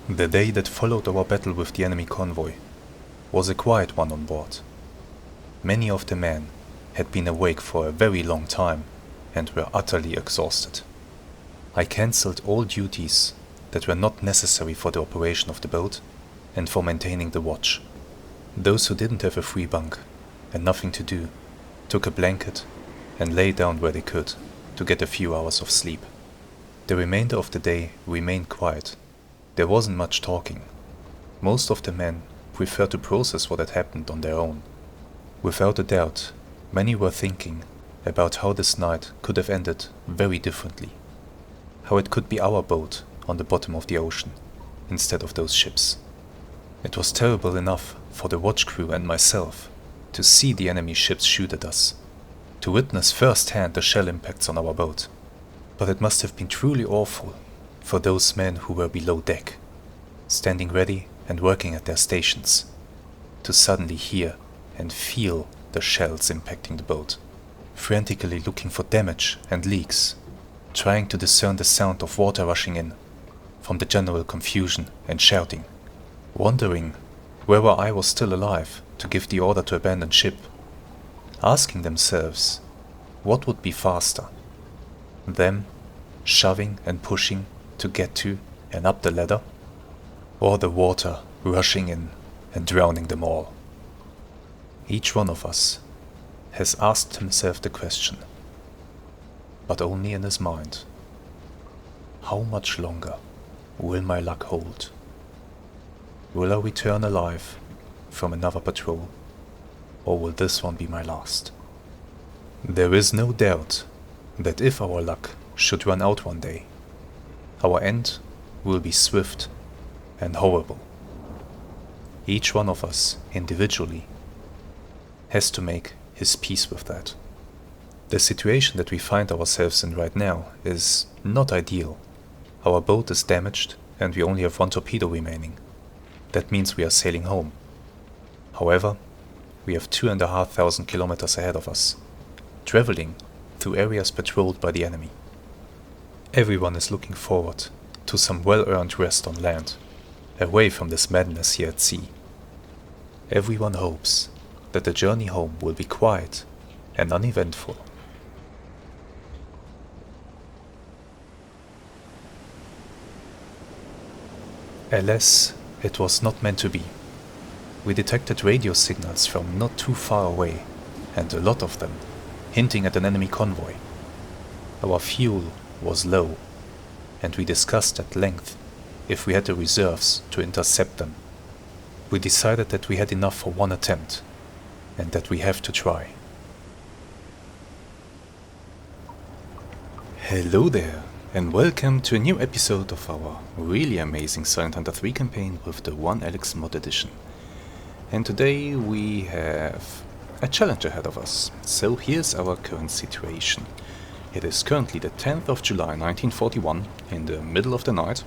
The day that followed our battle with the enemy convoy was a quiet one on board. Many of the men had been awake for a very long time and were utterly exhausted. I cancelled all duties that were not necessary for the operation of the boat and for maintaining the watch. Those who didn't have a free bunk and nothing to do took a blanket and lay down where they could to get a few hours of sleep. The remainder of the day remained quiet. There wasn't much talking. Most of the men preferred to process what had happened on their own. Without a doubt, many were thinking about how this night could have ended very differently. How it could be our boat on the bottom of the ocean instead of those ships. It was terrible enough for the watch crew and myself to see the enemy ships shoot at us, to witness firsthand the shell impacts on our boat. But it must have been truly awful for those men who were below deck, standing ready and working at their stations, to suddenly hear and feel the shells impacting the boat, frantically looking for damage and leaks, trying to discern the sound of water rushing in from the general confusion and shouting, wondering whether I was still alive to give the order to abandon ship, asking themselves what would be faster, them shoving and pushing to get to and up the ladder, or the water rushing in and drowning them all. Each one of us has asked himself the question, but only in his mind. How much longer will my luck hold? Will I return alive from another patrol, or will this one be my last? There is no doubt that if our luck should run out one day, our end will be swift and horrible. Each one of us, individually, has to make his peace with that. The situation that we find ourselves in right now is not ideal. Our boat is damaged and we only have one torpedo remaining. That means we are sailing home. However, we have 2,500 kilometers ahead of us, traveling through areas patrolled by the enemy. Everyone is looking forward to some well-earned rest on land, away from this madness here at sea. Everyone hopes that the journey home will be quiet and uneventful. Alas, it was not meant to be. We detected radio signals from not too far away, and a lot of them, hinting at an enemy convoy. Our fuel was low, and we discussed at length if we had the reserves to intercept them. We decided that we had enough for one attempt, and that we have to try. Hello there, and welcome to a new episode of our really amazing Silent Hunter 3 campaign with the OneAlex Mod Edition. And today we have a challenge ahead of us. So here's our current situation. It is currently the 10th of July 1941, in the middle of the night.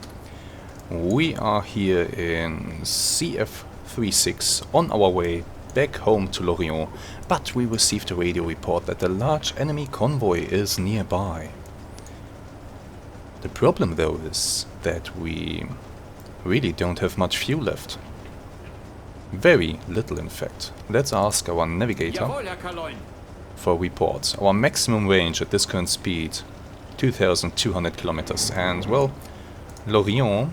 We are here in CF36 on our way back home to Lorient, but we received a radio report that a large enemy convoy is nearby. The problem though is that we really don't have much fuel left. Very little in fact. Let's ask our navigator for reports. Our maximum range at this current speed, 2,200 kilometers, and well, Lorient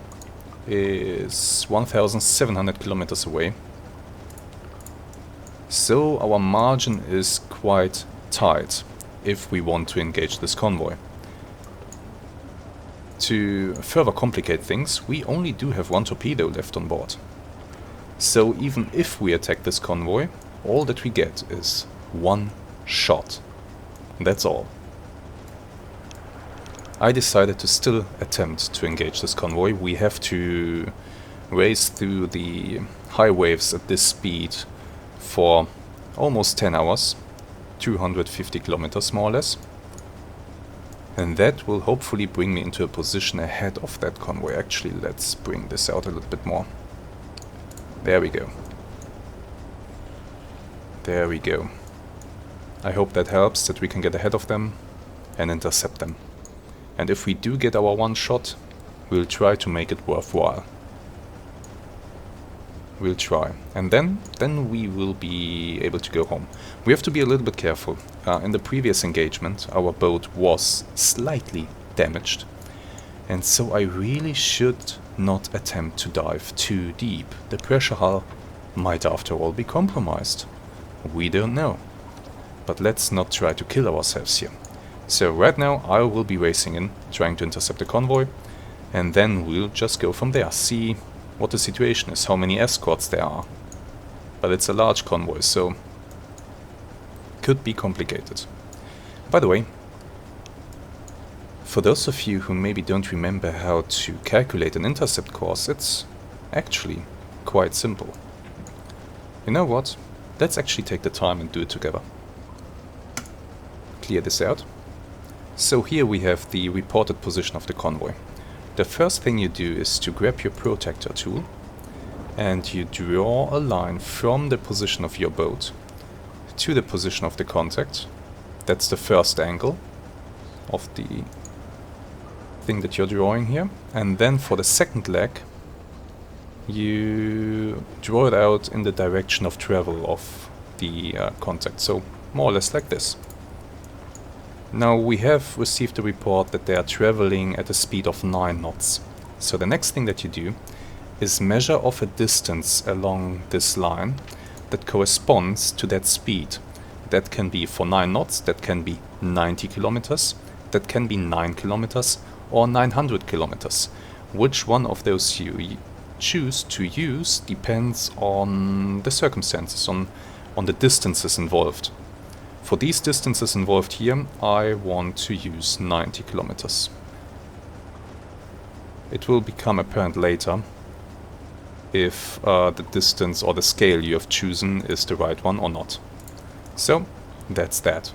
is 1,700 kilometers away. So our margin is quite tight if we want to engage this convoy. To further complicate things, we only do have one torpedo left on board. So even if we attack this convoy, all that we get is one shot. That's all. I decided to still attempt to engage this convoy. We have to race through the high waves at this speed for almost 10 hours, 250 kilometers more or less. And that will hopefully bring me into a position ahead of that convoy. Actually, let's bring this out a little bit more. There we go. There we go. I hope that helps, that we can get ahead of them and intercept them. And if we do get our one shot, we'll try to make it worthwhile. We'll try. And then we will be able to go home. We have to be a little bit careful. In the previous engagement, our boat was slightly damaged. And so I really should not attempt to dive too deep. The pressure hull might after all be compromised. We don't know. But let's not try to kill ourselves here. So right now I will be racing in, trying to intercept the convoy. And then we'll just go from there. See what the situation is, how many escorts there are. But it's a large convoy, so could be complicated. By the way, for those of you who maybe don't remember how to calculate an intercept course, it's actually quite simple. You know what? Let's actually take the time and do it together. Clear this out. So here we have the reported position of the convoy. The first thing you do is to grab your protractor tool and you draw a line from the position of your boat to the position of the contact. That's the first angle of the thing that you're drawing here. And then for the second leg, you draw it out in the direction of travel of the contact. So more or less like this. Now we have received a report that they are traveling at a speed of 9 knots. So the next thing that you do is measure off a distance along this line that corresponds to that speed. That can be for 9 knots, that can be 90 kilometers, that can be 9 kilometers or 900 kilometers. Which one of those you choose to use depends on the circumstances, on the distances involved. For these distances involved here, I want to use 90 kilometers. It will become apparent later if the distance or the scale you have chosen is the right one or not. So, that's that.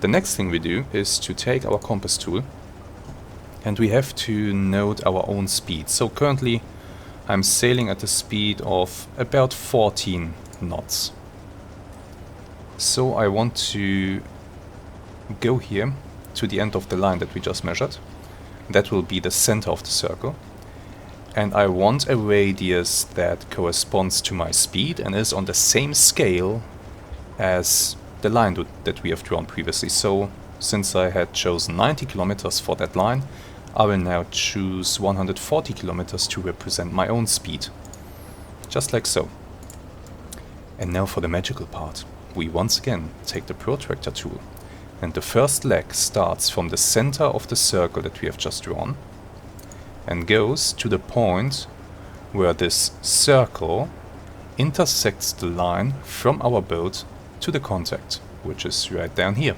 The next thing we do is to take our compass tool and we have to note our own speed. So currently I'm sailing at a speed of about 14 knots. So I want to go here to the end of the line that we just measured. That will be the center of the circle. And I want a radius that corresponds to my speed and is on the same scale as the line that we have drawn previously. So since I had chosen 90 kilometers for that line, I will now choose 140 kilometers to represent my own speed. Just like so. And now for the magical part. We once again take the protractor tool and the first leg starts from the center of the circle that we have just drawn and goes to the point where this circle intersects the line from our boat to the contact, which is right down here.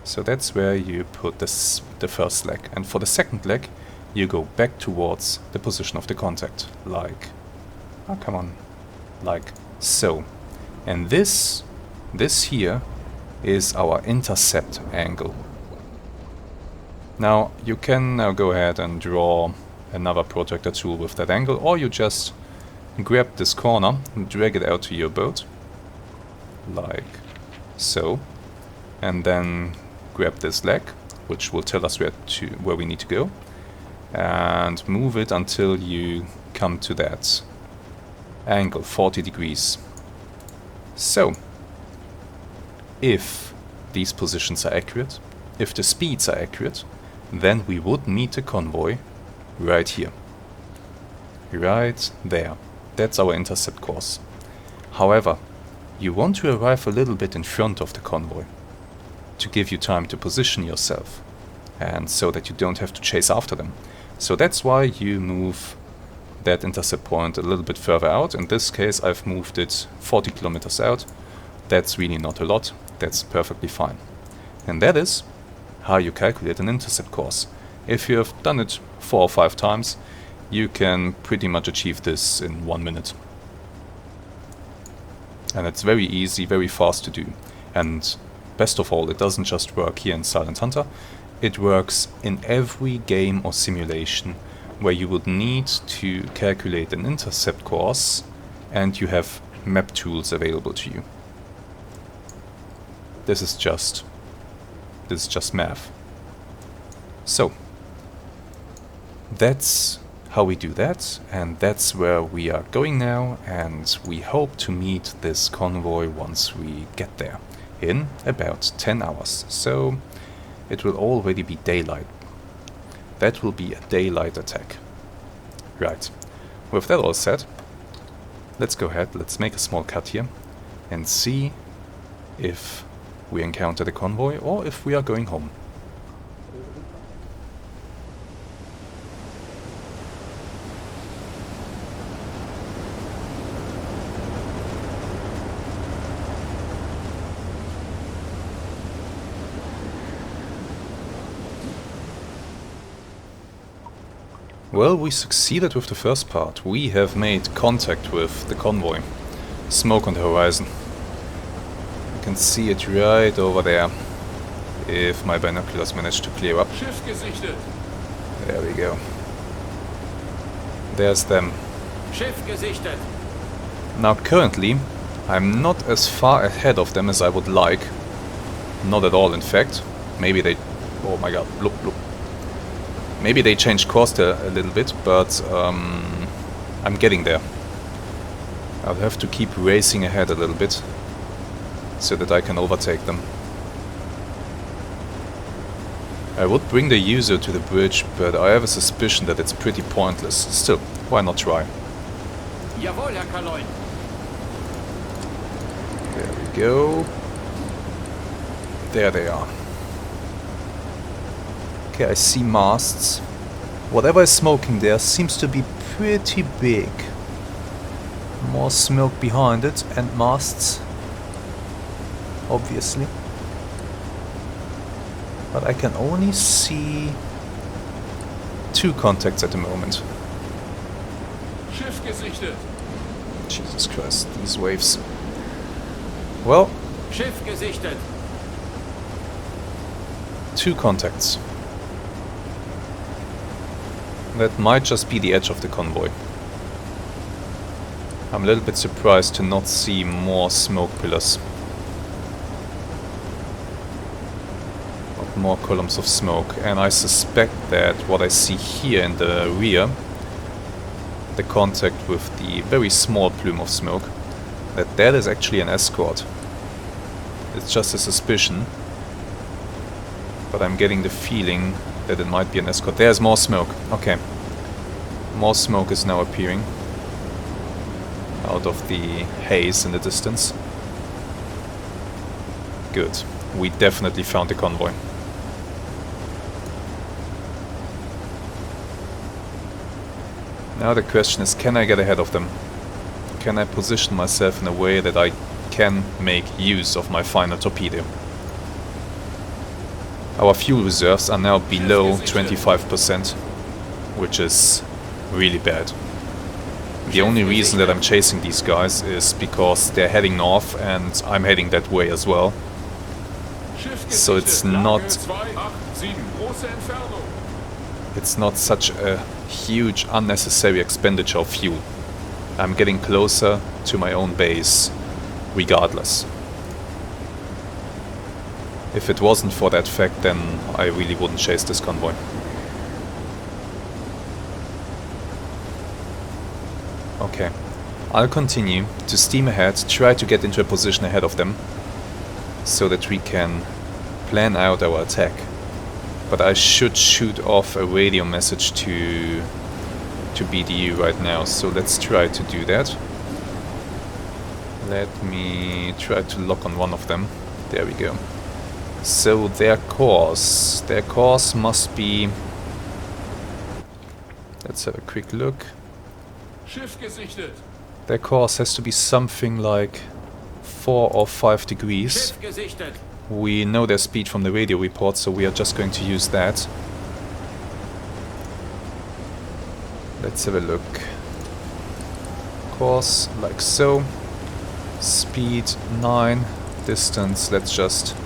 So that's where you put the first leg, and for the second leg you go back towards the position of the contact, like, oh come on, like so. And this here is our intercept angle. Now you can now go ahead and draw another protractor tool with that angle, or you just grab this corner and drag it out to your boat, like so, and then grab this leg, which will tell us where we need to go, and move it until you come to that angle, 40 degrees. So, if these positions are accurate, if the speeds are accurate, then we would meet the convoy right here. Right there. That's our intercept course. However, you want to arrive a little bit in front of the convoy to give you time to position yourself and so that you don't have to chase after them. So that's why you move that intercept point a little bit further out. In this case I've moved it 40 kilometers out. That's really not a lot. That's perfectly fine. And that is how you calculate an intercept course. If you have done it 4 or 5 times, you can pretty much achieve this in 1 minute. And it's very easy, very fast to do. And best of all, it doesn't just work here in Silent Hunter, it works in every game or simulation where you would need to calculate an intercept course and you have map tools available to you. This is just math. So, that's how we do that, and that's where we are going now, and we hope to meet this convoy once we get there in about 10 hours. So it will already be daylight. That will be a daylight attack. Right. With that all said, let's go ahead, let's make a small cut here and see if we encounter the convoy or if we are going home. Well, we succeeded with the first part. We have made contact with the convoy. Smoke on the horizon. You can see it right over there. If my binoculars manage to clear up. Schiff gesichtet. There we go. There's them. Schiff gesichtet. Now currently, I'm not as far ahead of them as I would like. Not at all, in fact. Maybe they... Oh my god, look, look. Maybe they changed course there a little bit, but I'm getting there. I'll have to keep racing ahead a little bit so that I can overtake them. I would bring the user to the bridge, but I have a suspicion that it's pretty pointless. Still, why not try? Jawohl, Herr Kaloin. There we go. There they are. Okay, I see masts. Whatever is smoking there seems to be pretty big. More smoke behind it and masts, obviously. But I can only see 2 contacts at the moment. Schiff gesichtet. Jesus Christ, these waves. Well, Schiff gesichtet. 2 contacts. That might just be the edge of the convoy. I'm a little bit surprised to not see more smoke pillars. Not more columns of smoke. And I suspect that what I see here in the rear, the contact with the very small plume of smoke, that is actually an escort. It's just a suspicion. But I'm getting the feeling that it might be an escort. There's more smoke. Okay. More smoke is now appearing out of the haze in the distance. Good. We definitely found the convoy. Now the question is, can I get ahead of them? Can I position myself in a way that I can make use of my final torpedo? Our fuel reserves are now below 25%, which is really bad. The only reason that I'm chasing these guys is because they're heading north and I'm heading that way as well. So it's not such a huge unnecessary expenditure of fuel. I'm getting closer to my own base regardless. If it wasn't for that fact, then I really wouldn't chase this convoy. Okay. I'll continue to steam ahead, try to get into a position ahead of them, so that we can plan out our attack. But I should shoot off a radio message to BDU right now, so let's try to do that. Let me try to lock on one of them. There we go. So their course must be... Let's have a quick look. Schiff gesichtet. Their course has to be something like 4 or 5 degrees. Schiff gesichtet. We know their speed from the radio report, so we are just going to use that. Let's have a look. Course like so. Speed 9. Distance, let's just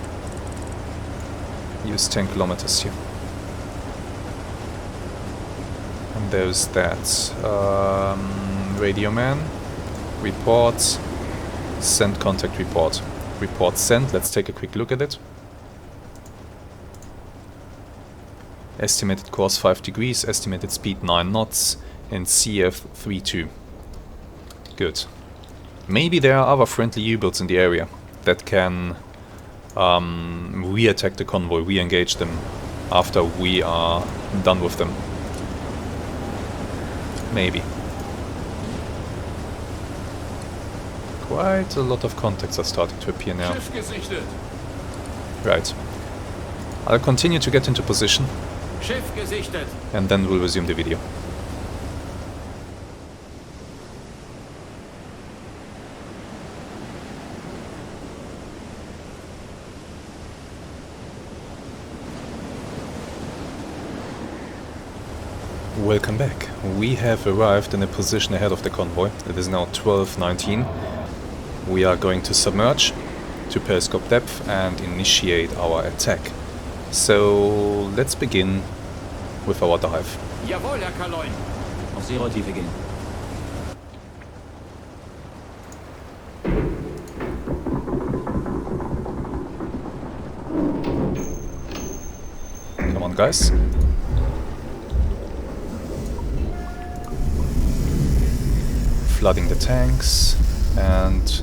use 10 kilometers here. And there's that. Radio man. Report. Send contact report. Report sent. Let's take a quick look at it. Estimated course 5 degrees. Estimated speed 9 knots. in CF32. Good. Maybe there are other friendly U-boats in the area that can re-attack the convoy, re-engage them after we are done with them. Maybe. Quite a lot of contacts are starting to appear now. Schiff gesichtet. Right. I'll continue to get into position, Schiff gesichtet. and then we'll resume the video. Welcome back. We have arrived in a position ahead of the convoy. It is now 12:19. We are going to submerge to periscope depth and initiate our attack. So let's begin with our dive. Jawohl, Herr Kaloin. Auf Seerohrtiefe gehen. Come on, guys. Flooding the tanks, and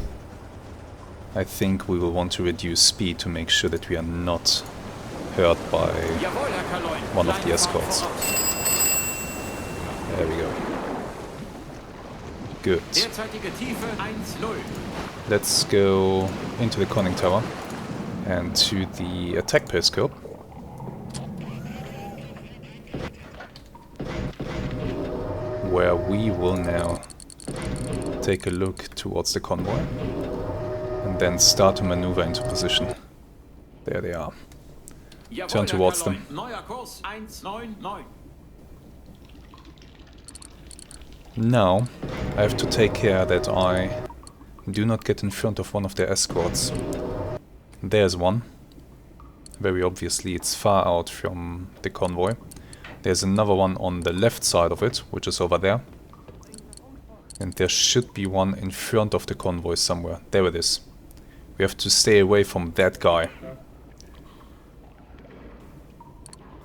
I think we will want to reduce speed to make sure that we are not hurt by Jawohl, Herr Kaloin. one of the Kleine escorts. Fahrt voraus. There we go. Good. Derzeitige Tiefe 1-0. Let's go into the conning tower and to the attack periscope. Where we will now take a look towards the convoy and then start to maneuver into position. There they are. Jawohl, Turn Herr towards Kaloin. them. Neuer Kurs 199. Now, I have to take care that I do not get in front of one of their escorts. There's one. Very obviously, it's far out from the convoy. There's another one on the left side of it, which is over there. And there should be one in front of the convoy somewhere. There it is. We have to stay away from that guy.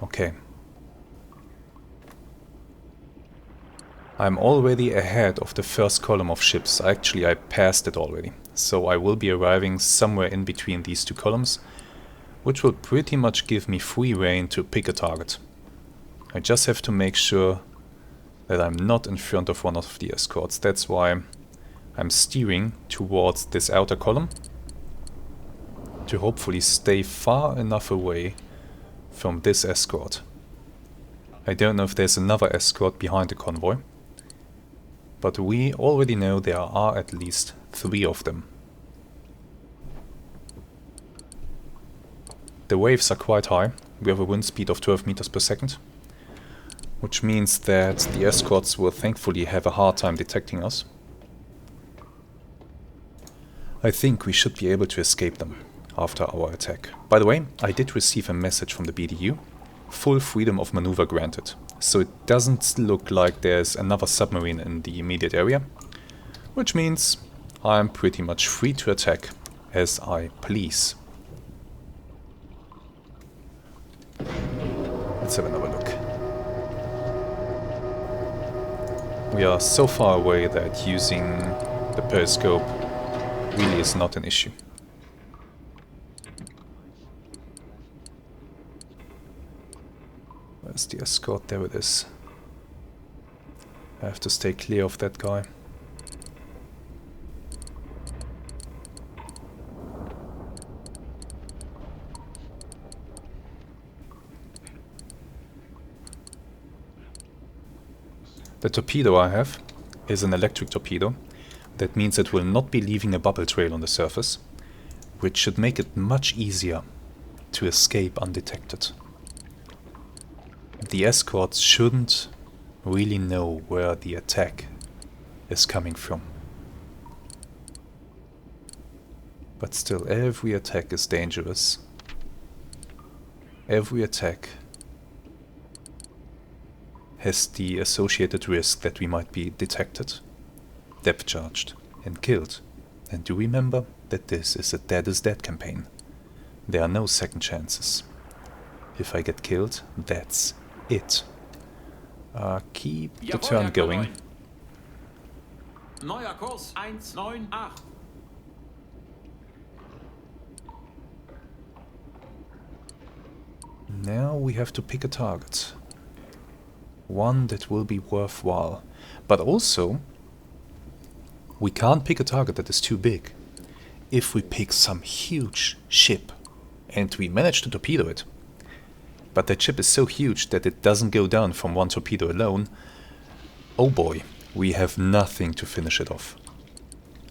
Okay. I'm already ahead of the first column of ships. Actually, I passed it already. So I will be arriving somewhere in between these two columns, which will pretty much give me free rein to pick a target. I just have to make sure that I'm not in front of one of the escorts. That's why I'm steering towards this outer column to hopefully stay far enough away from this escort. I don't know if there's another escort behind the convoy, but we already know there are at least 3 of them. The waves are quite high. We have a wind speed of 12 meters per second, which means that the escorts will thankfully have a hard time detecting us. I think we should be able to escape them after our attack. By the way, I did receive a message from the BDU. Full freedom of maneuver granted. So it doesn't look like there's another submarine in the immediate area, which means I'm pretty much free to attack as I please. Let's have another look. We are so far away that using the periscope really is not an issue. Where's the escort? There it is. I have to stay clear of that guy. The torpedo I have is an electric torpedo. That means it will not be leaving a bubble trail on the surface, which should make it much easier to escape undetected. The escorts shouldn't really know where the attack is coming from. But still, every attack is dangerous. Every attack has the associated risk that we might be detected, depth charged, and killed. And do remember that this is a dead is dead campaign. There are no second chances. If I get killed, that's it. Keep the Jawohl, turn Herr going. Kaloin. Neuer Kurs 198. Now we have to pick a target. One that will be worthwhile. But also, we can't pick a target that is too big. If we pick some huge ship and we manage to torpedo it, but that ship is so huge that it doesn't go down from one torpedo alone, oh boy, we have nothing to finish it off.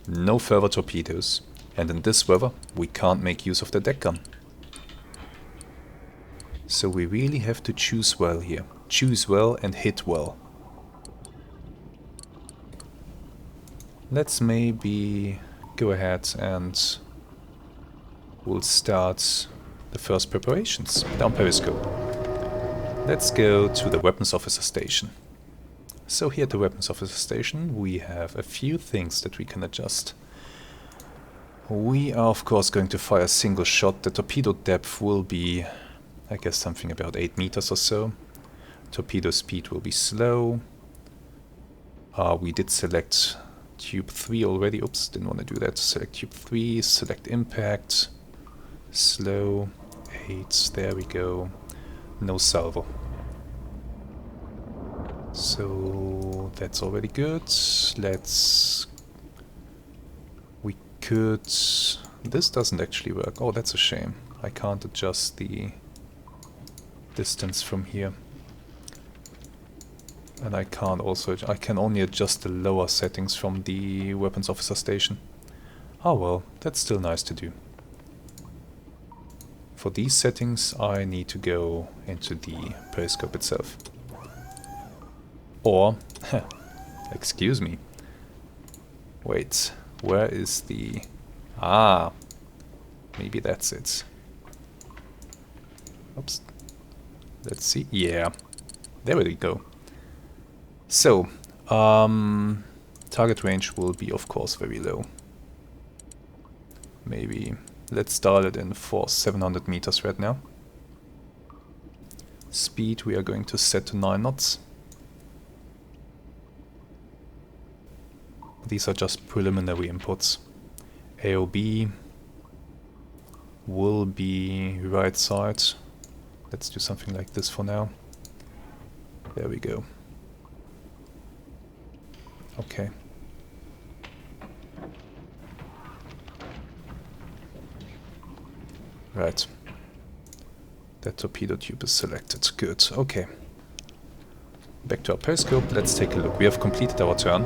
No further torpedoes, and in this weather we can't make use of the deck gun. So we really have to choose well here. Choose well and hit well. Let's maybe go ahead and we'll start the first preparations. Down periscope. Let's go to the weapons officer station. So here at the weapons officer station we have a few things that we can adjust. We are of course going to fire a single shot. The torpedo depth will be, I guess, something about 8 meters or so. Torpedo speed will be slow. We did select tube 3 already. Oops, didn't want to do that. Select tube 3, select impact. Slow, 8, there we go. No salvo. So that's already good. We could... This doesn't actually work. Oh, that's a shame. I can't adjust the distance from here. And I can't also... I can only adjust the lower settings from the weapons officer station. Oh well, that's still nice to do. For these settings I need to go into the periscope itself. Or, excuse me. Wait, where is the... Ah, maybe that's it. Oops. Let's see. Yeah, there we go. So, target range will be of course very low. Maybe let's start it in for 700 meters right now. Speed we are going to set to 9 knots. These are just preliminary inputs. AOB will be right side. Let's do something like this for now. There we go. Okay. Right. That torpedo tube is selected. Good. Okay. Back to our periscope. Let's take a look. We have completed our turn.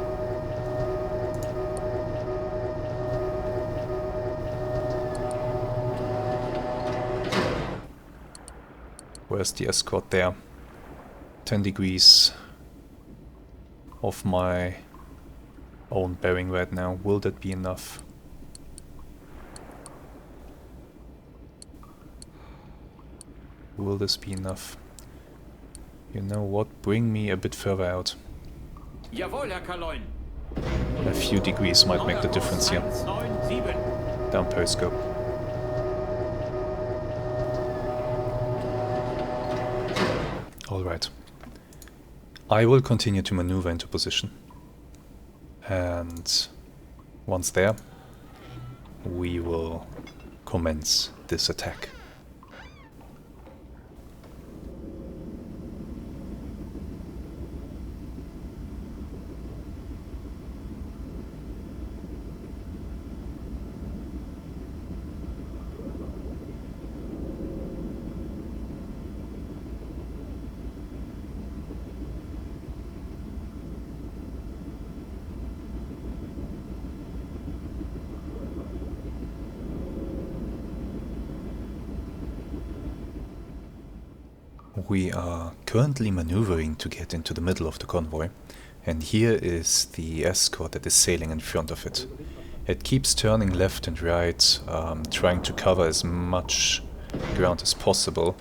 Where's the escort there? 10 degrees of my own bearing right now. Will that be enough? Will this be enough? You know what? Bring me a bit further out. Jawohl, Herr Kaloin. A few degrees might make the difference here. 197. Down periscope. Alright. I will continue to maneuver into position. And once there, we will commence this attack. We are currently maneuvering to get into the middle of the convoy, and here is the escort that is sailing in front of it. It keeps turning left and right, trying to cover as much ground as possible.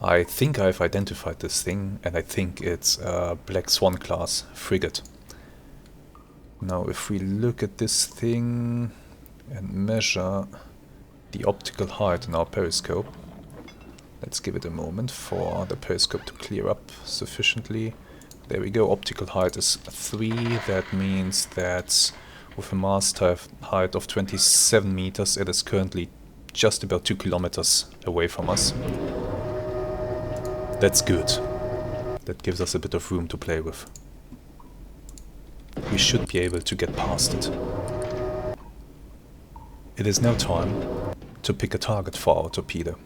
I think I've identified this thing, and I think it's a Black Swan class frigate. Now if we look at this thing and measure the optical height in our periscope, let's give it a moment for the periscope to clear up sufficiently. There we go, optical height is 3, that means that with a mast height of 27 meters, it is currently just about 2 kilometers away from us. That's good. That gives us a bit of room to play with. We should be able to get past it. It is now time to pick a target for our torpedo.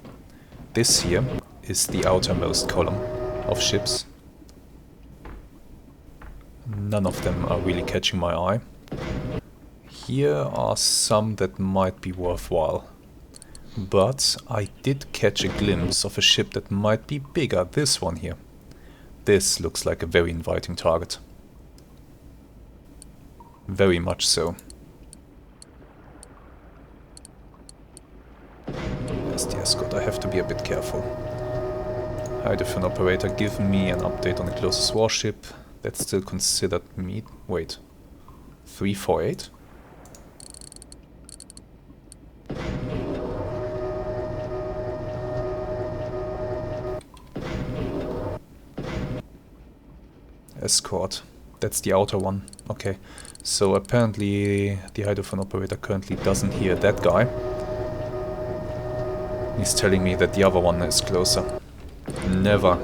This here is the outermost column of ships. None of them are really catching my eye. Here are some that might be worthwhile. But I did catch a glimpse of a ship that might be bigger, this one here. This looks like a very inviting target. Very much so. As the escort, I have to be a bit careful. Hydrophone operator, give me an update on the closest warship. That's still considered me. Wait. 348? Escort. That's the outer one. Okay. So apparently the hydrophone operator currently doesn't hear that guy. He's telling me that the other one is closer. Never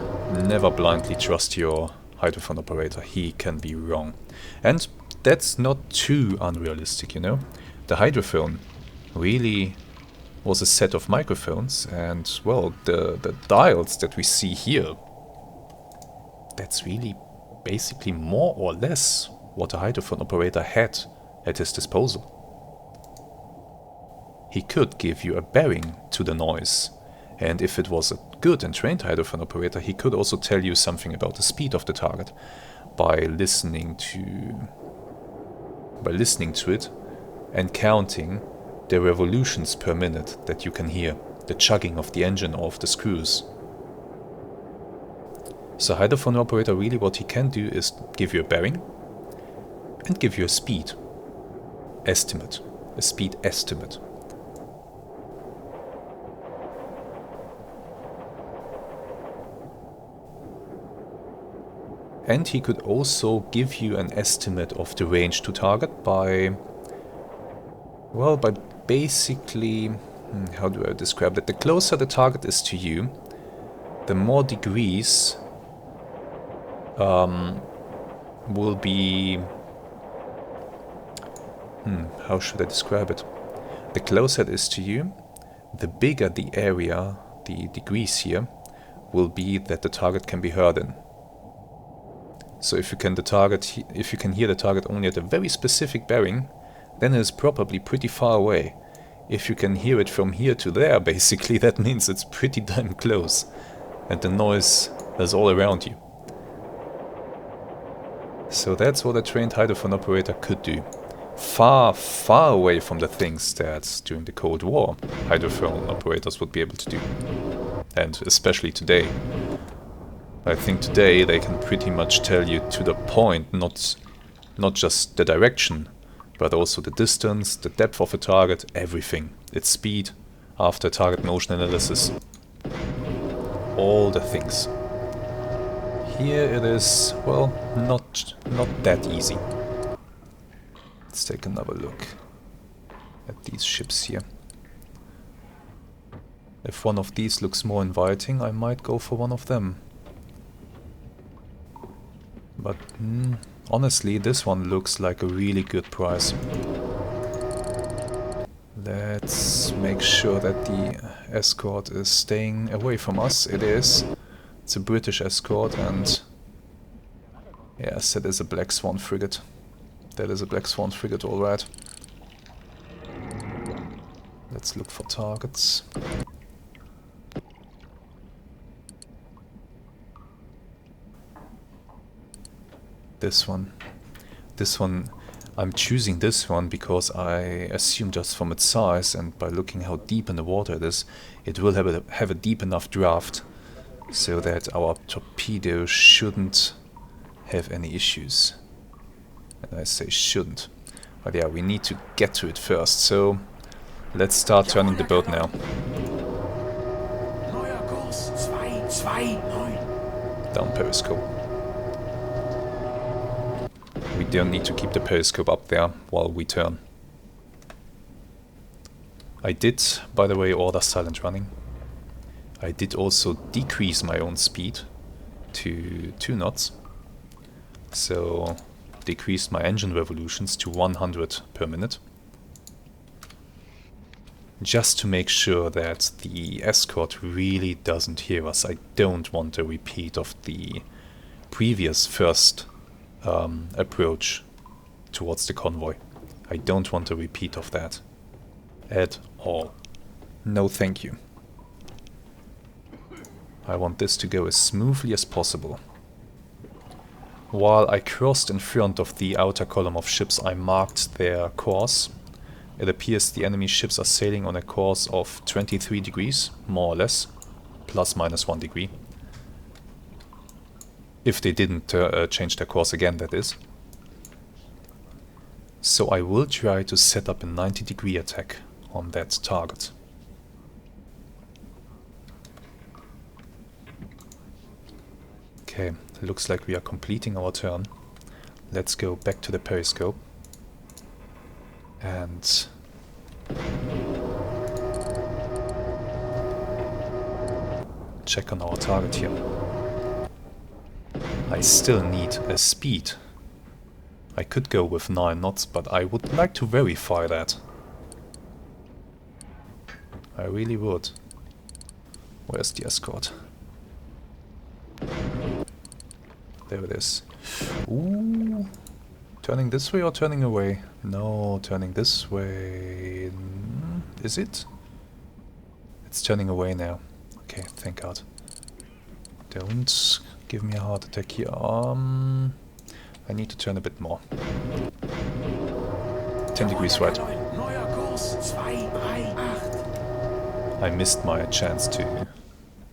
blindly trust your hydrophone operator. He can be wrong. And that's not too unrealistic, you know. The hydrophone really was a set of microphones, and well, the dials that we see here, that's really basically more or less what a hydrophone operator had at his disposal. He could give you a bearing to the noise, and if it was a good and trained hydrophone operator, he could also tell you something about the speed of the target by listening to it and counting the revolutions per minute that you can hear, the chugging of the engine or of the screws. So hydrophone operator, really what he can do is give you a bearing and give you a speed estimate, a speed estimate. And he could also give you an estimate of the range to target by basically, how do I describe that? The closer the target is to you, the more degrees will be, how should I describe it? The closer it is to you, the bigger the area, the degrees here, will be that the target can be heard in. So if you can hear the target only at a very specific bearing, then it is probably pretty far away. If you can hear it from here to there, basically, that means it's pretty damn close. And the noise is all around you. So that's what a trained hydrophone operator could do. Far, far away from the things that during the Cold War hydrophone operators would be able to do. And especially today. I think today they can pretty much tell you to the point, not just the direction, but also the distance, the depth of a target, everything. Its speed, after target motion analysis. All the things. Here it is, well, not that easy. Let's take another look at these ships here. If one of these looks more inviting, I might go for one of them. But honestly, this one looks like a really good price. Let's make sure that the escort is staying away from us. It is. It's a British escort, and yes, it is a Black Swan frigate. That is a Black Swan frigate, alright. Let's look for targets. This one, I'm choosing this one because I assume just from its size and by looking how deep in the water it is, it will have a deep enough draft so that our torpedo shouldn't have any issues. And I say shouldn't, but yeah, we need to get to it first, so let's start turning the boat now. Down periscope. We don't need to keep the periscope up there while we turn. I did, by the way, order silent running. I did also decrease my own speed to 2 knots. So decreased my engine revolutions to 100 per minute. Just to make sure that the escort really doesn't hear us. I don't want a repeat of the previous first approach towards the convoy. I don't want a repeat of that at all. No thank you. I want this to go as smoothly as possible. While I crossed in front of the outer column of ships, I marked their course. It appears the enemy ships are sailing on a course of 23 degrees, more or less, plus minus 1 degree. If they didn't change their course again, that is. So I will try to set up a 90-degree attack on that target. Okay, looks like we are completing our turn. Let's go back to the periscope and check on our target here. I still need a speed. I could go with 9 knots, but I would like to verify that. I really would. Where's the escort? There it is. Ooh. Turning this way or turning away? No, turning this way. Is it? It's turning away now. Okay, thank God. Don't give me a heart attack here. I need to turn a bit more. 10 degrees right. I missed my chance to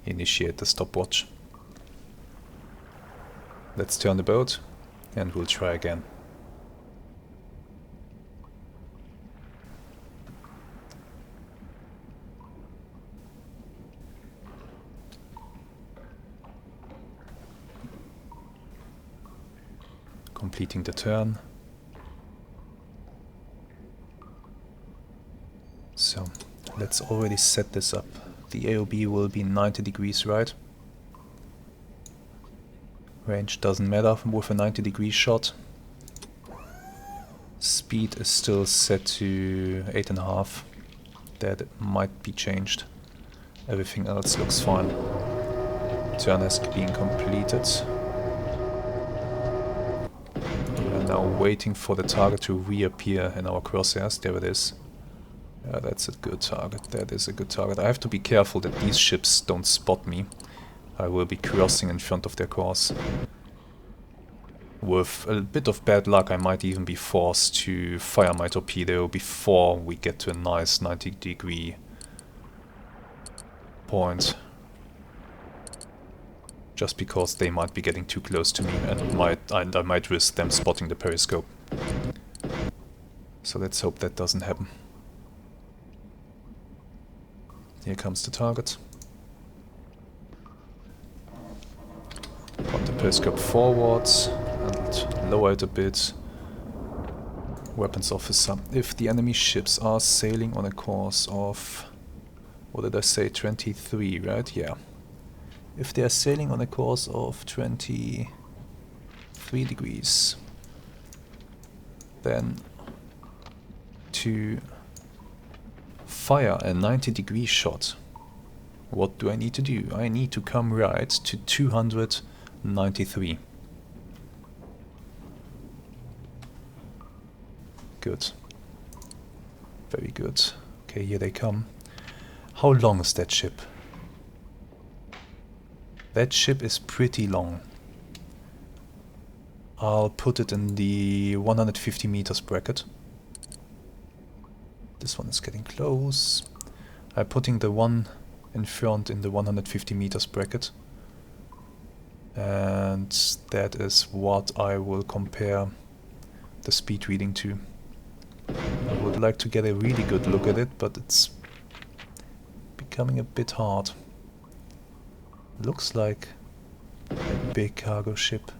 initiate the stopwatch. Let's turn the boat and we'll try again. Completing the turn. So, let's already set this up. The AOB will be 90 degrees right. Range doesn't matter with a 90-degree shot. Speed is still set to 8.5. That might be changed. Everything else looks fine. Turn has been completed. We are now waiting for the target to reappear in our crosshairs. There it is. Yeah, that's a good target. That is a good target. I have to be careful that these ships don't spot me. I will be crossing in front of their course. With a bit of bad luck, I might even be forced to fire my torpedo before we get to a nice 90-degree point. Just because they might be getting too close to me and I might risk them spotting the periscope. So let's hope that doesn't happen. Here comes the target. Point the periscope forwards and lower it a bit. Weapons officer. If the enemy ships are sailing on a course of, what did I say, 23, right? Yeah. If they are sailing on a course of 23 degrees, then to fire a 90-degree shot, what do I need to do? I need to come right to 293. Good. Very good. Okay, here they come. How long is that ship? That ship is pretty long. I'll put it in the 150 meters bracket. This one is getting close. I'm putting the one in front in the 150 meters bracket. And that is what I will compare the speed reading to. I would like to get a really good look at it, but it's becoming a bit hard. Looks like a big cargo ship.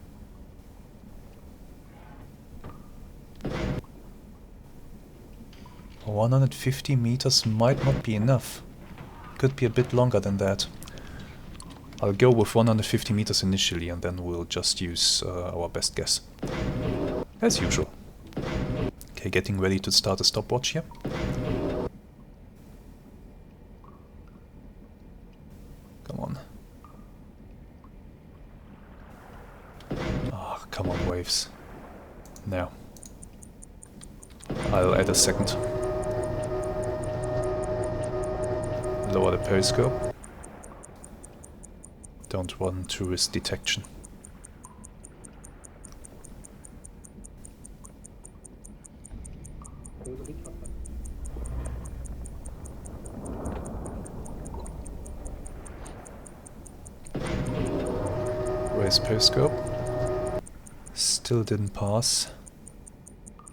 150 meters might not be enough. Could be a bit longer than that. I'll go with 150 meters initially and then we'll just use our best guess. As usual. Okay, getting ready to start a stopwatch here. Come on. Ah, come on, waves. Now. I'll add a second. Lower the periscope. Don't want to risk detection. Raise periscope. Still didn't pass.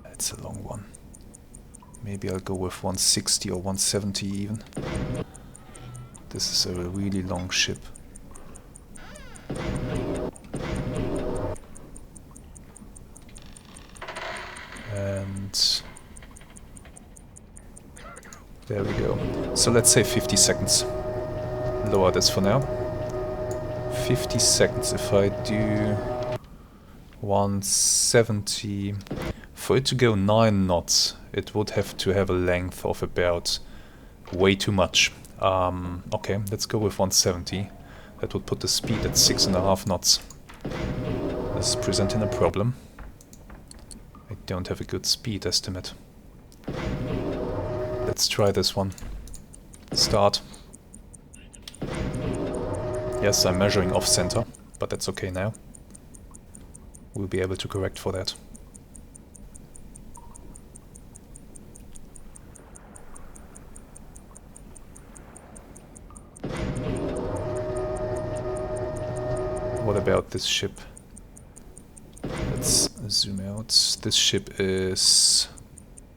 That's a long one. Maybe I'll go with 160 or 170 even. This is a really long ship. And there we go. So let's say 50 seconds. Lower this for now. 50 seconds. If I do 170, for it to go 9 knots, it would have to have a length of about way too much. Okay, let's go with 170. That would put the speed at 6.5 knots. This is presenting a problem. I don't have a good speed estimate. Let's try this one. Start. Yes, I'm measuring off center, but that's okay now. We'll be able to correct for that. What about this ship? Let's zoom out. This ship is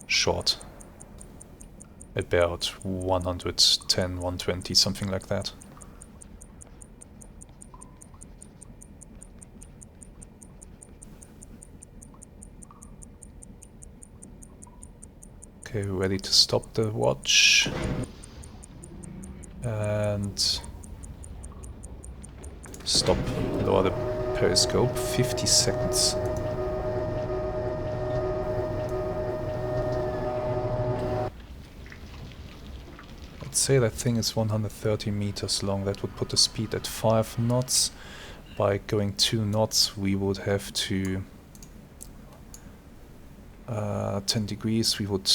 short. About 110, 120, something like that. Okay, ready to stop the watch. And stop. Lower the periscope. 50 seconds. Let's say that thing is 130 meters long. That would put the speed at 5 knots. By going 2 knots we would have to 10 degrees. We would,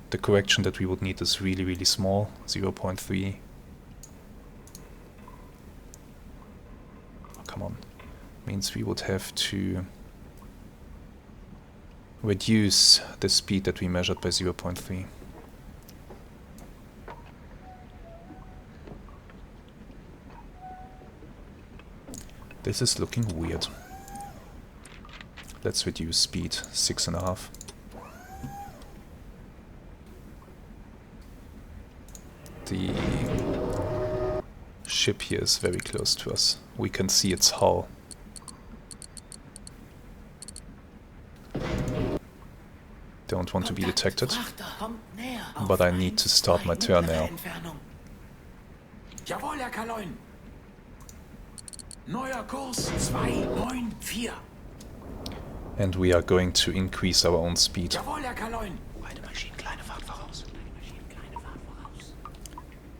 the correction that we would need is really, really small, 0.3. Oh, come on. Means we would have to reduce the speed that we measured by 0.3. This is looking weird. Let's reduce speed, 6.5. The ship here is very close to us. We can see its hull. Don't want to be detected, but I need to start my turn now. Jawohl, Herr Kaloin. Neuer Kurs 294. And we are going to increase our own speed. Jawohl, Herr Kaloin.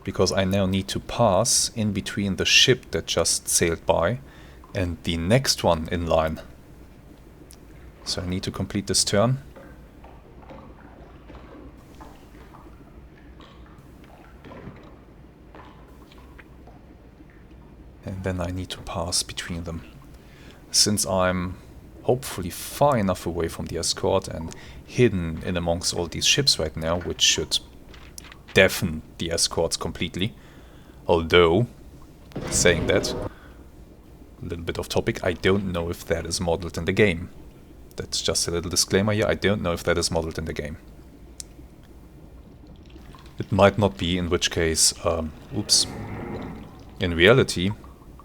Because I now need to pass in between the ship that just sailed by and the next one in line. So I need to complete this turn. And then I need to pass between them. Since I'm hopefully far enough away from the escort and hidden in amongst all these ships right now, which should deafen the escorts completely. Although, saying that, a little bit off topic, I don't know if that is modeled in the game. That's just a little disclaimer here, I don't know if that is modeled in the game. It might not be, in which case, oops. In reality,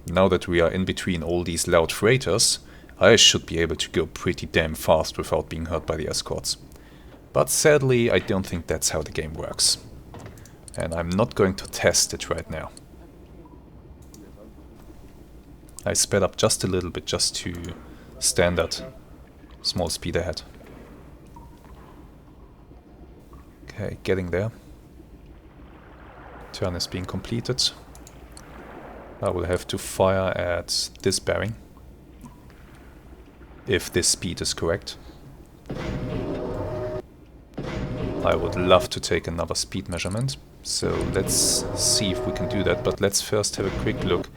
now that we are in between all these loud freighters, I should be able to go pretty damn fast without being hurt by the escorts. But sadly, I don't think that's how the game works. And I'm not going to test it right now. I sped up just a little bit just to standard small speed ahead. Okay, getting there. Turn is being completed. I will have to fire at this bearing, if this speed is correct. I would love to take another speed measurement, so let's see if we can do that, but let's first have a quick look.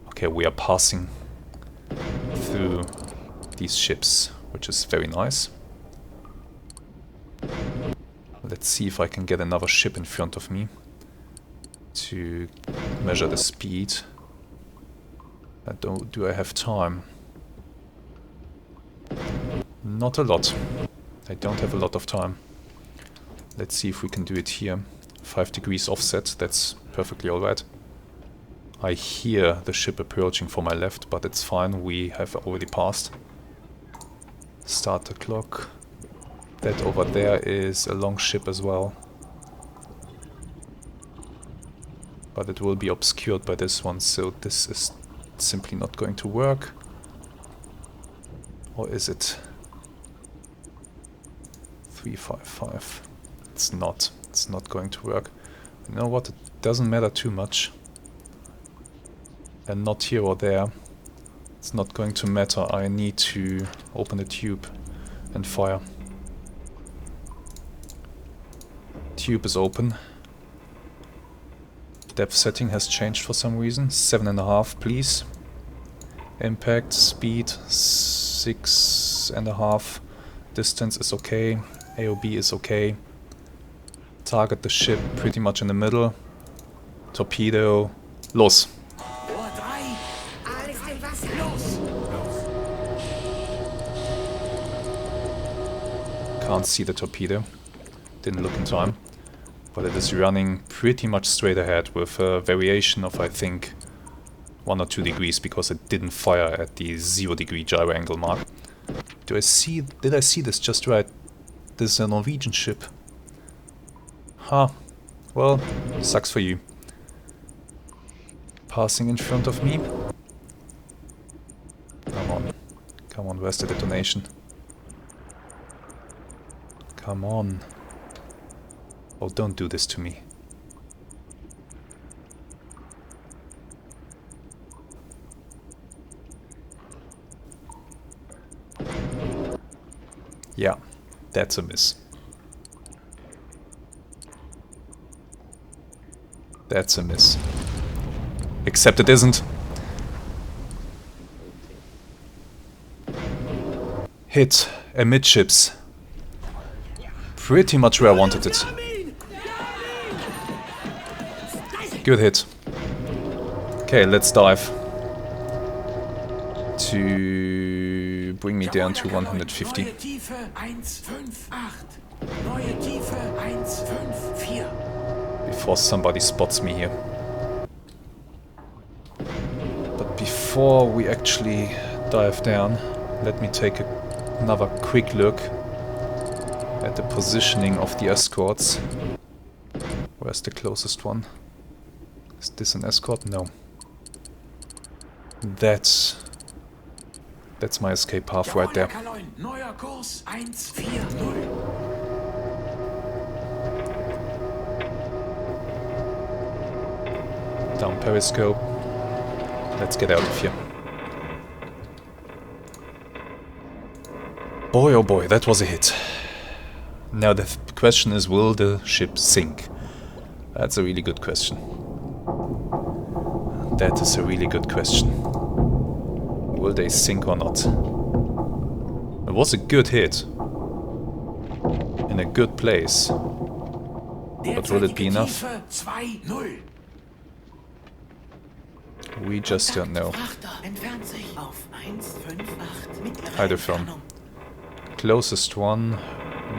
Okay, we are passing through these ships, which is very nice. Let's see if I can get another ship in front of me to measure the speed. Do I have time? Not a lot. I don't have a lot of time. Let's see if we can do it here. 5 degrees offset, that's perfectly alright. I hear the ship approaching from my left, but it's fine, we have already passed. Start the clock. That over there is a long ship as well. But it will be obscured by this one, so this is simply not going to work. Or is it? 355. It's not going to work. You know what, it doesn't matter too much. And not here or there. It's not going to matter. I need to open the tube and fire. Tube is open. Depth setting has changed for some reason. 7.5, please. Impact, speed, 6.5. Distance is okay. AOB is okay. Target the ship pretty much in the middle. Torpedo. Los! Can't see the torpedo. Didn't look in time. But it is running pretty much straight ahead with a variation of, I think, 1 or 2 degrees because it didn't fire at the 0 degree gyro angle mark. Did I see this just right? This is a Norwegian ship. Huh. Well, sucks for you. Passing in front of me. Come on. Come on, where's the detonation? Come on. Oh, don't do this to me. Yeah, that's a miss. That's a miss. Except it isn't. Hit amidships. Pretty much where I wanted it. Good hit. Okay, let's dive. To bring me down to 150. Before somebody spots me here. But before we actually dive down, let me take another quick look at the positioning of the escorts. Where's the closest one? Is this an escort? No. That's my escape path right there. Down periscope. Let's get out of here. Boy oh boy, that was a hit. Now the question is, will the ship sink? That's a really good question. That is a really good question. Will they sink or not? It was a good hit. In a good place. But will it be enough? We just don't know. Hydrofilm. Closest one,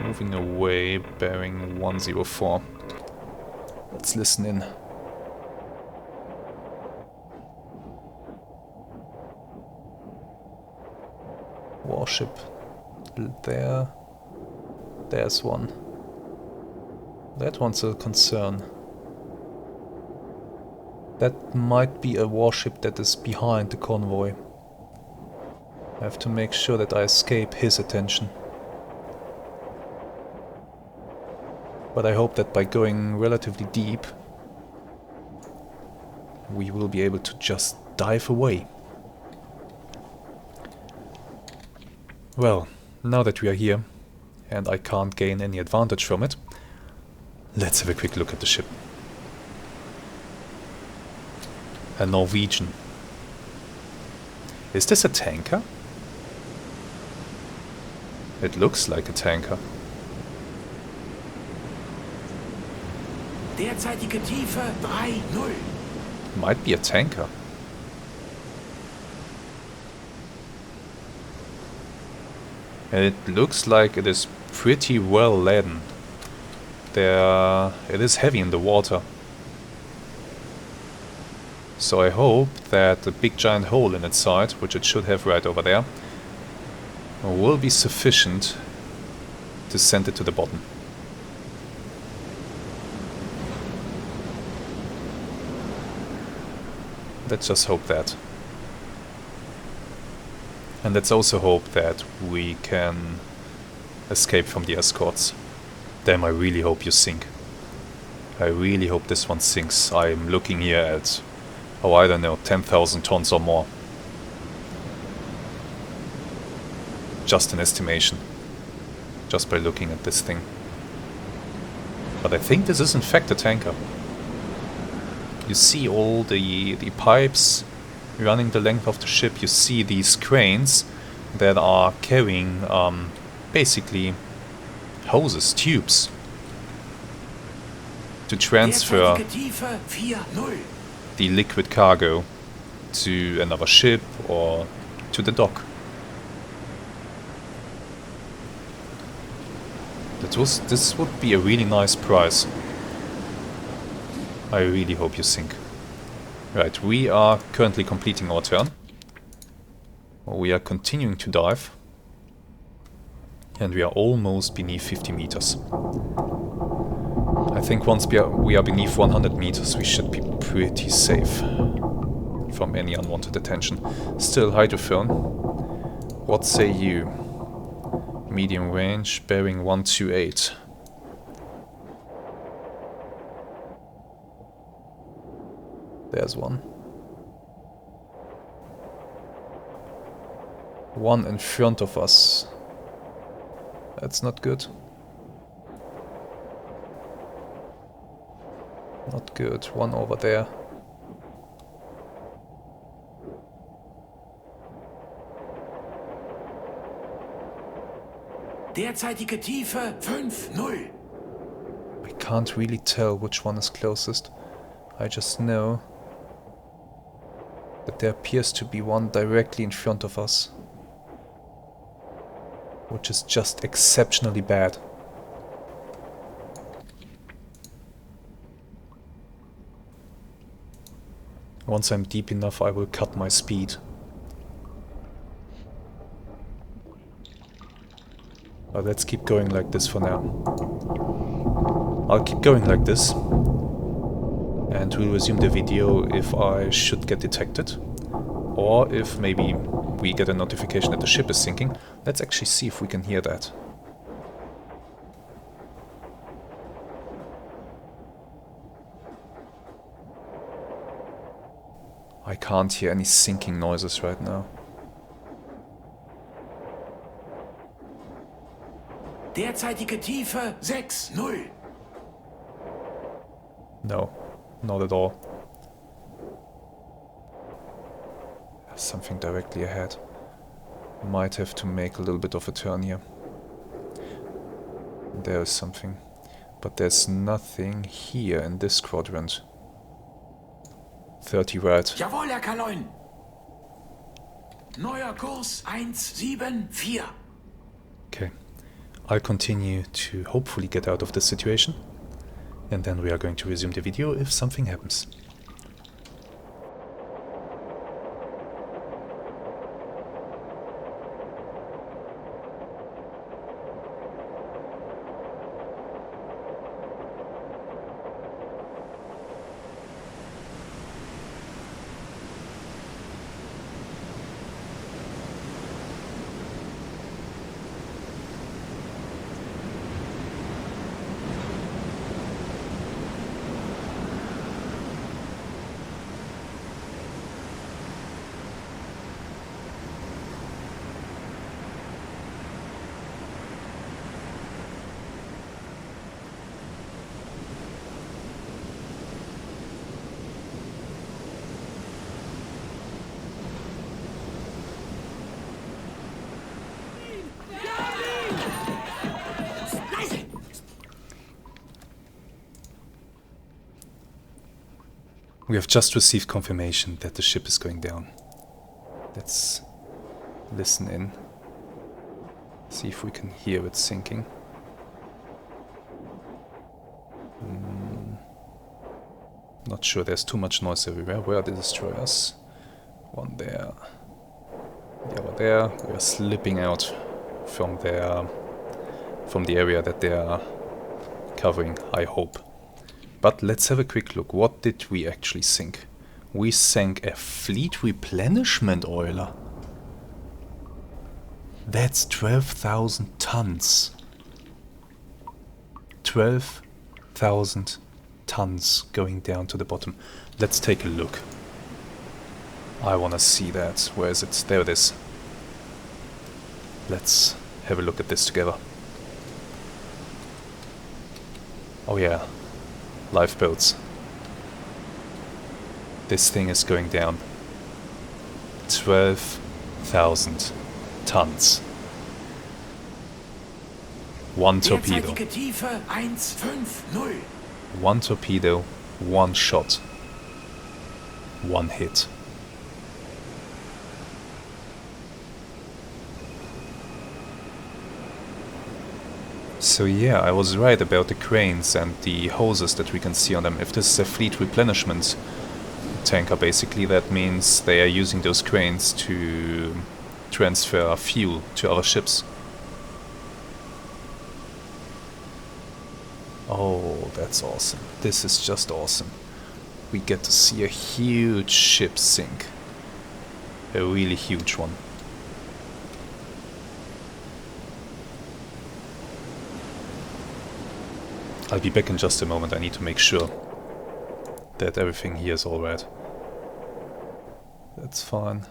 moving away, bearing 104. Let's listen in. Warship there. There's one. That one's a concern. That might be a warship that is behind the convoy. I have to make sure that I escape his attention. But I hope that by going relatively deep, we will be able to just dive away. Well, now that we are here, and I can't gain any advantage from it, let's have a quick look at the ship. A Norwegian. Is this a tanker? It looks like a tanker. Derzeitige Tiefe 3-0. Might be a tanker. And it looks like it is pretty well laden. It is heavy in the water. So I hope that the big giant hole in its side, which it should have right over there, will be sufficient to send it to the bottom. Let's just hope that. And let's also hope that we can escape from the escorts. Damn, I really hope you sink. I really hope this one sinks. I'm looking here at, oh, I don't know, 10,000 tons or more. Just an estimation. Just by looking at this thing. But I think this is in fact a tanker. You see all the pipes running the length of the ship. You see these cranes that are carrying basically hoses, tubes, to transfer the liquid cargo to another ship or to the dock. This would be a really nice prize. I really hope you sink. Right, we are currently completing our turn. We are continuing to dive. And we are almost beneath 50 meters. I think once we are beneath 100 meters, we should be pretty safe from any unwanted attention. Still, hydrophone. What say you? Medium range, bearing 128. There's one. One in front of us. That's not good. Not good. One over there. Derzeitige Tiefe 5-0. I can't really tell which one is closest. I just know that there appears to be one directly in front of us, which is just exceptionally bad. Once I'm deep enough, I will cut my speed. But let's keep going like this for now. I'll keep going like this. And we'll resume the video if I should get detected. Or if maybe we get a notification that the ship is sinking. Let's actually see if we can hear that. I can't hear any sinking noises right now. Derzeitige Tiefe 6-0. No, not at all. There's something directly ahead. Might have to make a little bit of a turn here. There is something. But there's nothing here in this quadrant. 30 right. Jawohl, Herr K9. Neuer Kurs 174. Okay. I'll continue to hopefully get out of this situation. And then we are going to resume the video if something happens. We have just received confirmation that the ship is going down. Let's listen in. See if we can hear it sinking. Not sure, there's too much noise everywhere. Where are the destroyers? One there. The other there. We are slipping out from the area that they are covering, I hope. But let's have a quick look. What did we actually sink? We sank a fleet replenishment oiler. That's 12,000 tons. 12,000 tons going down to the bottom. Let's take a look. I want to see that. Where is it? There it is. Let's have a look at this together. Oh yeah. Lifeboats. This thing is going down. 12,000 tons. One torpedo. One torpedo, one shot. One hit. So yeah, I was right about the cranes and the hoses that we can see on them. If this is a fleet replenishment tanker, basically, that means they are using those cranes to transfer fuel to other ships. Oh, that's awesome. This is just awesome. We get to see a huge ship sink. A really huge one. I'll be back in just a moment. I need to make sure that everything here is alright. That's fine.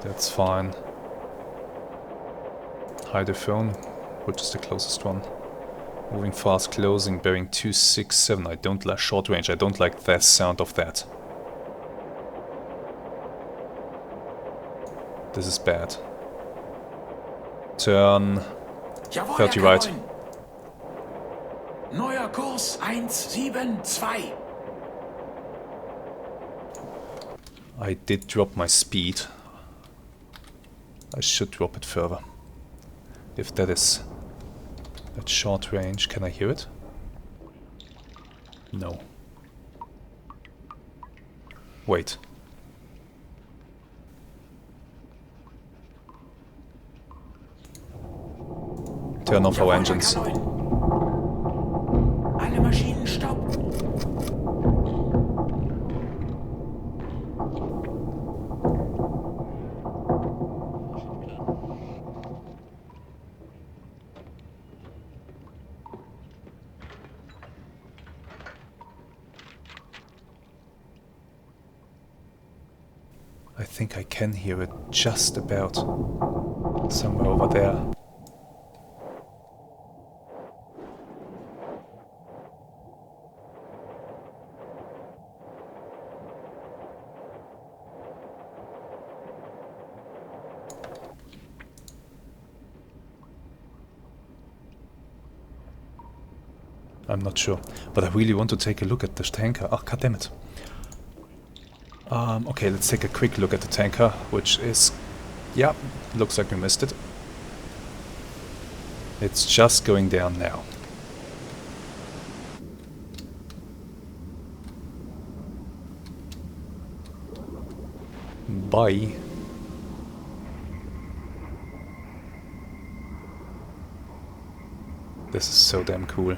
That's fine. Hide the phone, which is the closest one. Moving fast, closing, bearing 267. I don't like short range. I don't like the sound of that. This is bad. Turn 30 right. Neuer Kurs 172. I did drop my speed. I should drop it further. If that is at short range, can I hear it? No. Wait. Turn off our engines. Alle Maschinen stopp. I think I can hear it just about somewhere over there. I'm not sure, but I really want to take a look at this tanker. Oh, god damn it. Okay, let's take a quick look at the tanker, which is... yeah, looks like we missed it. It's just going down now. Bye. This is so damn cool.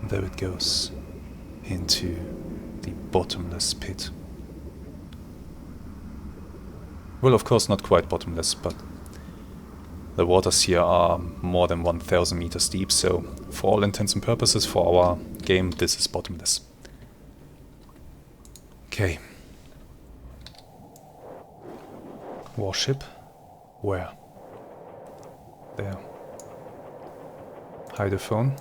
There it goes, into the bottomless pit. Well, of course not quite bottomless, but the waters here are more than 1,000 meters deep, so for all intents and purposes for our game, this is bottomless. Okay. Warship? Where? There. Hide the phone.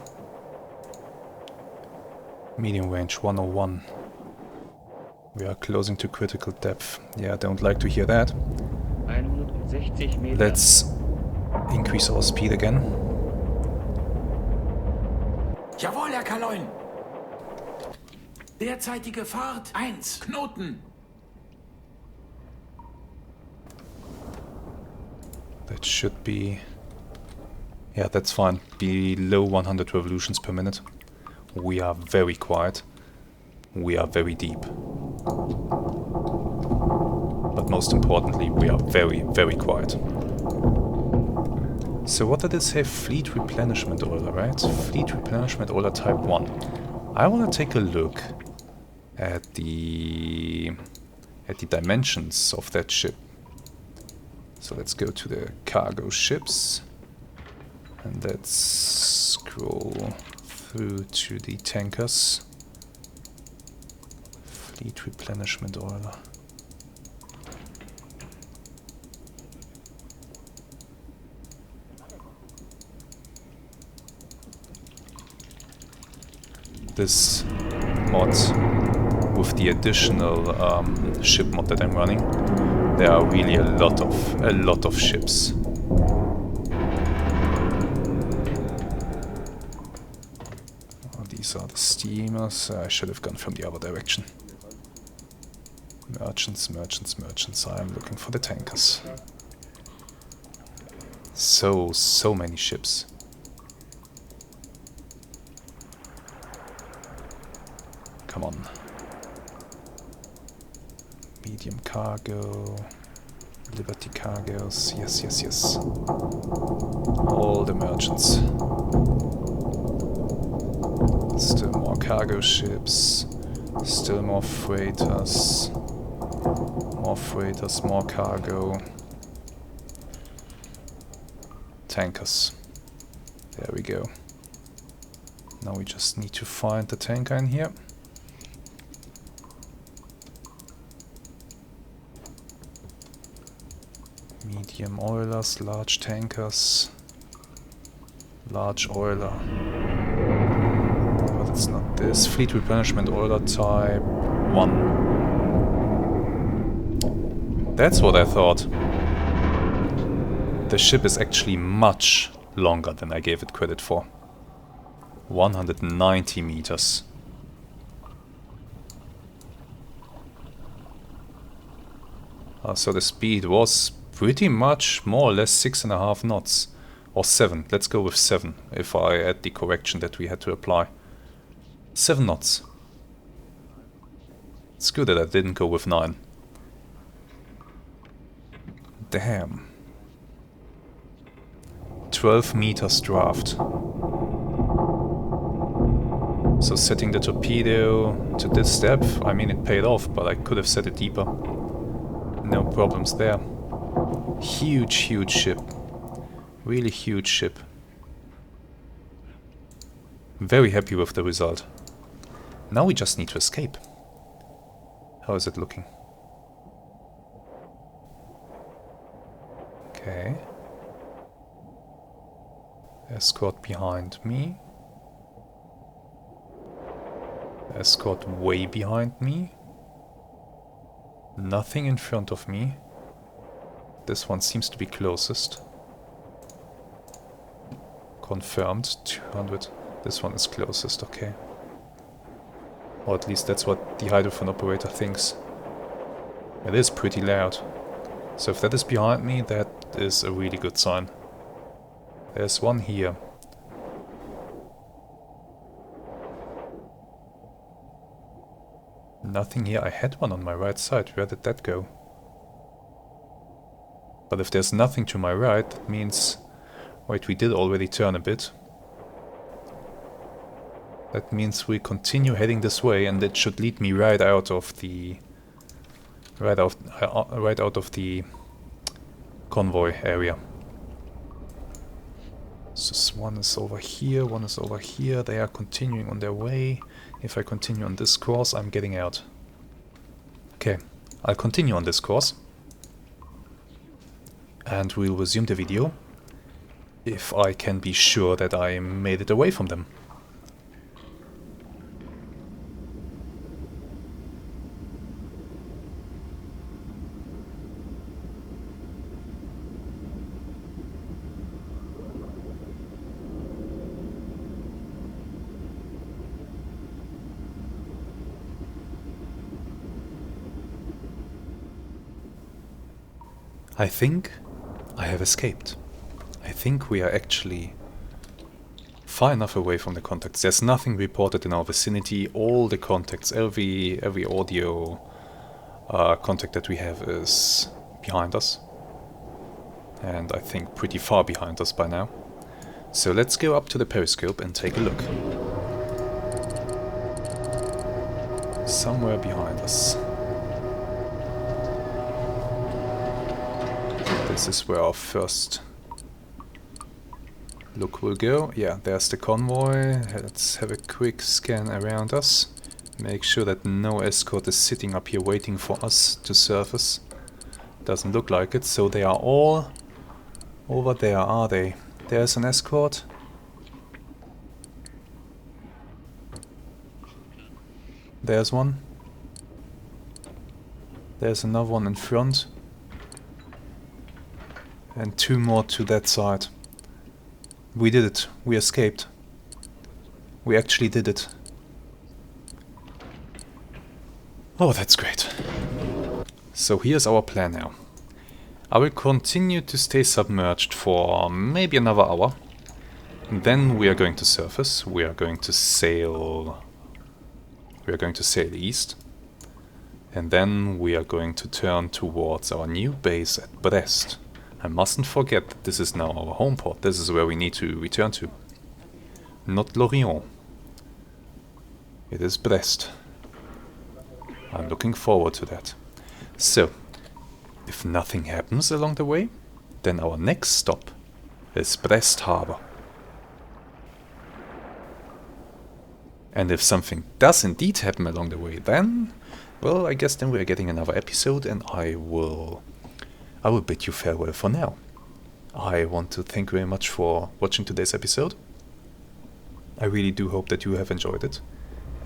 Medium range 101. We are closing to critical depth. Yeah, I don't like to hear that. 160 Meter. Let's increase our speed again. Jawohl, Herr Kaloin. Derzeitige Fahrt 1 Knoten. That should be... Yeah, that's fine. Below 100 revolutions per minute. We are very quiet. We are very deep. But most importantly, we are very, very quiet. So what did it say? Fleet replenishment oiler, right? Fleet replenishment oiler type 1. I want to take a look at the dimensions of that ship. So let's go to the cargo ships. And let's scroll through to the tankers. Fleet replenishment oiler. This mod, with the additional ship mod that I'm running, there are really a lot of ships. Oh, these are the steamers. I should have gone from the other direction. Merchants, merchants, merchants. I'm looking for the tankers. So many ships. Come on. Medium cargo. Liberty cargos. Yes, yes, yes. All the merchants. Still more cargo ships. Still more freighters. More freighters, more cargo. Tankers. There we go. Now we just need to find the tanker in here. Medium oilers, large tankers, large oiler. But it's not this. Fleet replenishment oiler type 1. That's what I thought. The ship is actually much longer than I gave it credit for. 190 meters. So the speed was pretty much more or less 6.5 knots. Or 7. Let's go with 7 if I add the correction that we had to apply. 7 knots. It's good that I didn't go with 9. Damn. 12 meters draft. So setting the torpedo to this depth, I mean it paid off, but I could have set it deeper. No problems there. Huge, huge ship. Really huge ship. Very happy with the result. Now we just need to escape. How is it looking? Okay. Escort behind me. Escort way behind me. Nothing in front of me. This one seems to be closest. Confirmed, 200. This one is closest, okay. Or at least that's what the hydrophone operator thinks. It is pretty loud. So if that is behind me, that is a really good sign. There's one here. Nothing here. I had one on my right side. Where did that go? But if there's nothing to my right, that means... Wait, we did already turn a bit. That means we continue heading this way, and it should lead me right out of the... Right out of the convoy area. So one is over here, one is over here. They are continuing on their way. If I continue on this course, I'm getting out. Okay, I'll continue on this course. And we'll resume the video if I can be sure that I made it away from them. I think I have escaped. I think we are actually far enough away from the contacts. There's nothing reported in our vicinity. All the contacts, every audio contact that we have is behind us. And I think pretty far behind us by now. So let's go up to the periscope and take a look. Somewhere behind us. This is where our first look will go. Yeah, there's the convoy. Let's have a quick scan around us. Make sure that no escort is sitting up here waiting for us to surface. Doesn't look like it, so they are all over there, are they? There's an escort. There's one. There's another one in front. And two more to that side. We did it. We escaped. We actually did it. Oh, that's great. So here's our plan now. I will continue to stay submerged for maybe another hour. Then we are going to surface. We are going to sail. We are going to sail east. And then we are going to turn towards our new base at Brest. I mustn't forget that this is now our home port. This is where we need to return to. Not Lorient. It is Brest. I'm looking forward to that. So, if nothing happens along the way, then our next stop is Brest Harbor. And if something does indeed happen along the way, then, well, I guess then we're getting another episode, and I will bid you farewell for now. I want to thank you very much for watching today's episode. I really do hope that you have enjoyed it,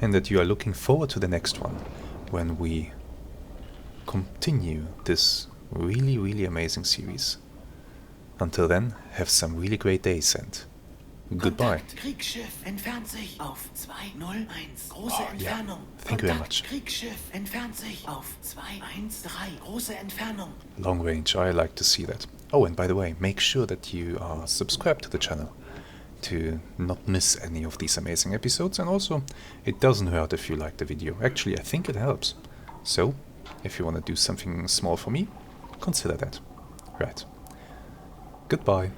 and that you are looking forward to the next one, when we continue this really, really amazing series. Until then, have some really great days, and goodbye. Kontakt, Kriegsschiff entfernt sich auf 201. Große Entfernung. Thank you very much. Kriegsschiff entfernt sich auf 213. Große Entfernung. Long range, I like to see that. Oh, and by the way, make sure that you are subscribed to the channel to not miss any of these amazing episodes, and also, it doesn't hurt if you like the video. Actually, I think it helps. So, if you want to do something small for me, consider that. Right. Goodbye.